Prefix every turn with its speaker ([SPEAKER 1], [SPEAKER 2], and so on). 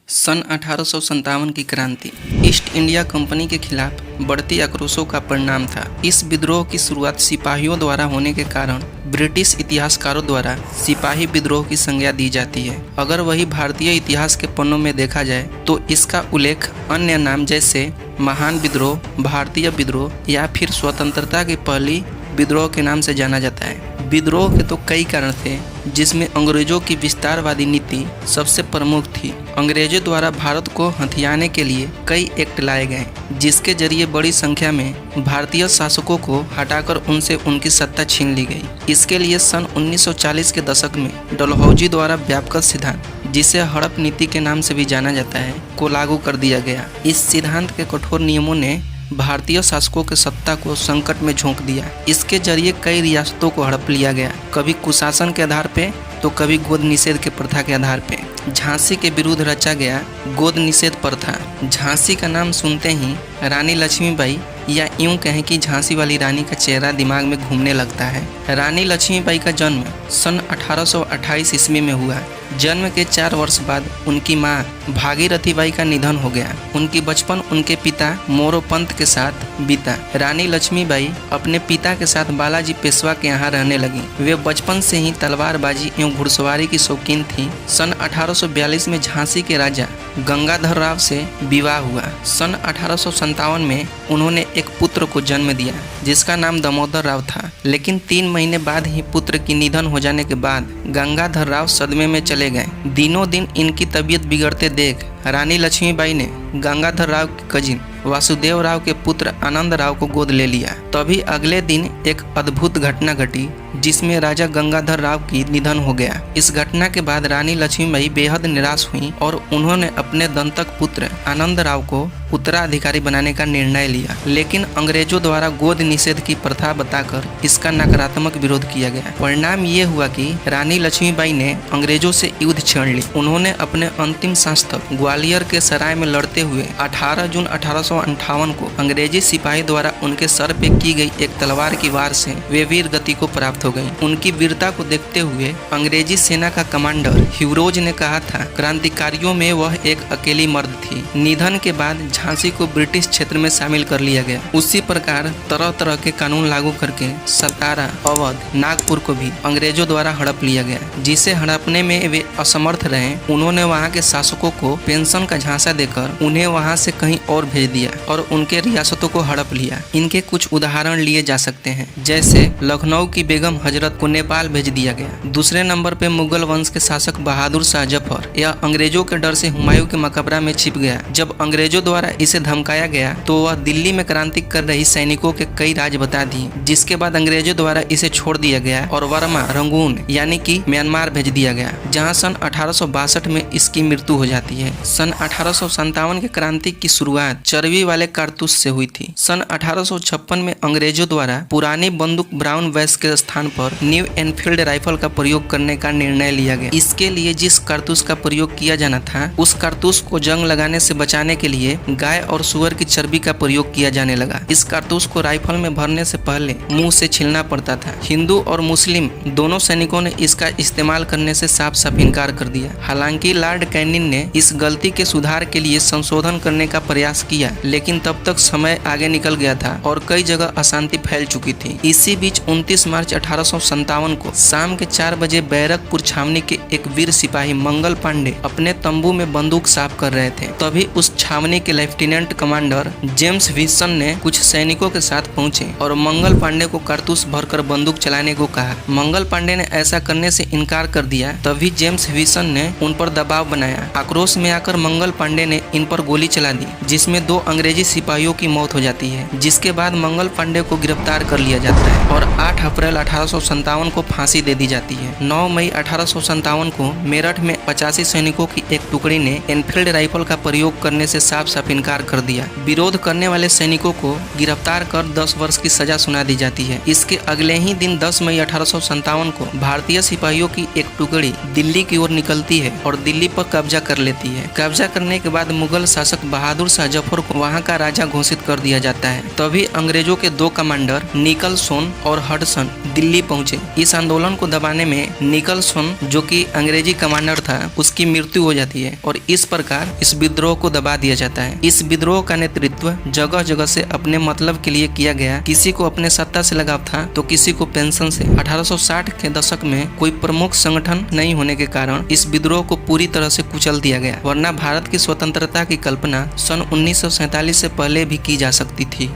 [SPEAKER 1] सन 1857 की क्रांति east India company के खिलाफ बढ़ती आक्रोशों का परिणाम था। इस विद्रोह की शुरुआत सिपाहियों द्वारा होने के कारण ब्रिटिश इतिहासकारों द्वारा सिपाही विद्रोह की संज्ञा दी जाती है। अगर वही भारतीय इतिहास के पन्नों में देखा जाए तो इसका उल्लेख अन्य नाम जैसे महान विद्रोह, भारतीय विद्रोह या फिर स्वतंत्रता की पहली विद्रोह के नाम से जाना जाता है। विद्रोह के तो कई कारण थे, जिसमें अंग्रेजों की विस्तारवादी नीति सबसे प्रमुख थी। अंग्रेजों द्वारा भारत को हथियाने के लिए कई एक्ट लाए गए, जिसके जरिए बड़ी संख्या में भारतीय शासकों को हटाकर उनसे उनकी सत्ता छीन ली गई। इसके लिए सन 1940 के दशक में डलहौजी द्वारा व्यापक सिद्धांत, जिसे हड़प नीति के नाम से भी जाना जाता है, को लागू कर दिया गया। इस सिद्धांत के कठोर नियमों ने भारतीय शासकों के सत्ता को संकट में झोंक दिया। इसके जरिए कई रियासतों को हड़प लिया गया, कभी कुशासन के आधार पे तो कभी गोद निषेध के प्रथा के आधार पे। झांसी के विरुद्ध रचा गया गोद निषेध प्रथा। झांसी का नाम सुनते ही रानी लक्ष्मीबाई या यूं कहें कि झांसी वाली रानी का चेहरा दिमाग में घूमने लगता है। रानी लक्ष्मीबाई का जन्म सन 1828 ईस्वी में हुआ। जन्म के 4 वर्ष बाद उनकी मां भागीरथी बाई का निधन हो गया। उनकी बचपन उनके पिता मोरोपंत के साथ बीता। रानी लक्ष्मीबाई अपने पिता के साथ बालाजी पेशवा के यहाँ रहने लगी। वे बचपन से ही तलवारबाजी एवं घुड़सवारी की शौकीन थी। सन 1842 में झांसी के राजा गंगाधर राव से विवाह हुआ। सन 1857 में उन्होंने एक पुत्र को जन्म दिया, जिसका नाम दामोदर राव था। लेकिन 3 महीने बाद ही पुत्र की निधन हो जाने के बाद गंगाधर राव सदमे में चले गए। दिनों दिन इनकी तबीयत बिगड़ते देख रानी लक्ष्मीबाई ने गंगाधर राव के कजिन वासुदेव राव के पुत्र आनंद राव को गोद ले लिया। तभी अगले दिन एक अद्भुत घटना घटी, जिसमें राजा गंगाधर राव की निधन हो गया। इस घटना के बाद रानी लक्ष्मीबाई बेहद निराश हुई और उन्होंने अपने दंतक पुत्र आनंद राव को उत्तराधिकारी बनाने का निर्णय लिया। लेकिन अंग्रेजों द्वारा गोद निषेध की प्रथा बताकर इसका नकारात्मक विरोध किया गया। परिणाम ये हुआ कि रानी लक्ष्मीबाई ने अंग्रेजों से युद्ध छेड़ ली। उन्होंने अपने अंतिम सांस तक ग्वालियर के सराय में लड़ते हुए 18 जून 1858 को अंग्रेजी सिपाही द्वारा उनके सर पे की गई एक तलवार की वार से वे वीर गति को प्राप्त हो गई। उनकी वीरता को देखते हुए अंग्रेजी सेना का कमांडर ह्यूरोज ने कहा था, क्रांतिकारियों में वह एक अकेली मर्द थी। निधन के बाद झांसी को ब्रिटिश क्षेत्र में शामिल कर लिया गया। उसी प्रकार तरह तरह के कानून लागू करके सतारा, अवध, नागपुर को भी अंग्रेजों द्वारा हड़प लिया गया। जिसे हड़पने में वे असमर्थ रहे, उन्होंने वहां के शासकों को पेंशन का झांसा देकर उन्हें वहां से कहीं और भेज दिया और उनके रियासतों को हड़प लिया। इनके कुछ उदाहरण लिए जा सकते हैं, जैसे लखनऊ की बेगम हजरत को नेपाल भेज दिया गया। दूसरे नंबर पे मुगल वंश के शासक बहादुर शाह जफर, यह अंग्रेजों के डर से हुमायूं के मकबरा में छिप गया। जब अंग्रेजों द्वारा इसे धमकाया गया तो वह दिल्ली में क्रांति कर रही सैनिकों के कई राज बता दिए, जिसके बाद अंग्रेजों द्वारा इसे छोड़ दिया गया और वर्मा रंगून यानी कि म्यांमार भेज दिया गया, जहां सन 1862 में इसकी मृत्यु हो जाती है। सन 1857 के क्रांति की शुरुआत चर्बी वाले कारतूस से हुई थी। सन 1856 में अंग्रेजों द्वारा पुरानी बंदूक ब्राउन वैस के स्थान पर न्यू एनफील्ड राइफल का प्रयोग करने का निर्णय लिया गया। इसके लिए जिस कारतूस का प्रयोग किया जाना था, उस कारतूस को जंग लगाने से बचाने के लिए गाय और सुअर की चर्बी का प्रयोग किया जाने लगा। इस कारतूस को राइफल में भरने से पहले मुंह से छीलना पड़ता था। हिंदू और मुस्लिम दोनों सैनिकों ने इसका इस्तेमाल करने से साफ साफ इनकार कर दिया। हालांकि लॉर्ड कैनिंग ने इस गलती के सुधार के लिए संशोधन करने का प्रयास किया, लेकिन तब तक समय आगे निकल गया था और कई जगह अशांति फैल चुकी थी। इसी बीच 29 मार्च 1857 को शाम के 4 बजे बैरकपुर छावनी के एक वीर सिपाही मंगल पांडे अपने तंबू में बंदूक साफ कर रहे थे। तभी उस छावनी के लेफ्टिनेंट कमांडर जेम्स विल्सन ने कुछ सैनिकों के साथ पहुंचे और मंगल पांडे को कारतूस भरकर बंदूक चलाने को कहा। मंगल पांडे ने ऐसा करने से इनकार कर दिया। तभी जेम्स विल्सन ने उन पर दबाव बनाया। आक्रोश में आकर मंगल पांडे ने इन पर गोली चला दी, जिसमें 2 अंग्रेजी सिपाहियों की मौत हो जाती है। जिसके बाद मंगल पांडे को गिरफ्तार कर लिया जाता है और 8 अप्रैल 1857 को फांसी दे दी जाती है। 9 मई 1857 को मेरठ में 85 सैनिकों की एक टुकड़ी ने एनफील्ड राइफल का प्रयोग करने से साफ साफ इनकार कर दिया। विरोध करने वाले सैनिकों को गिरफ्तार कर 10 वर्ष की सजा सुना दी जाती है। इसके अगले ही दिन 10 मई 1857 को भारतीय सिपाहियों की एक टुकड़ी दिल्ली की ओर निकलती है और दिल्ली पर कब्जा कर लेती है। कब्जा करने के बाद मुगल शासक बहादुर शाह जफर को वहां का राजा घोषित कर दिया जाता है। तभी अंग्रेजों के 2 कमांडर निकलसोन और हडसन दिल्ली दिल्ली पहुंचे। इस आंदोलन को दबाने में निकलसन, जो कि अंग्रेजी कमांडर था, उसकी मृत्यु हो जाती है और इस प्रकार इस विद्रोह को दबा दिया जाता है। इस विद्रोह का नेतृत्व जगह जगह से अपने मतलब के लिए किया गया। किसी को अपने सत्ता से लगाव था तो किसी को पेंशन से। 1860 के दशक में कोई प्रमुख संगठन नहीं होने के कारण इस विद्रोह को पूरी तरह से कुचल दिया गया, वरना भारत की स्वतंत्रता की कल्पना सन 1947 से पहले भी की जा सकती थी।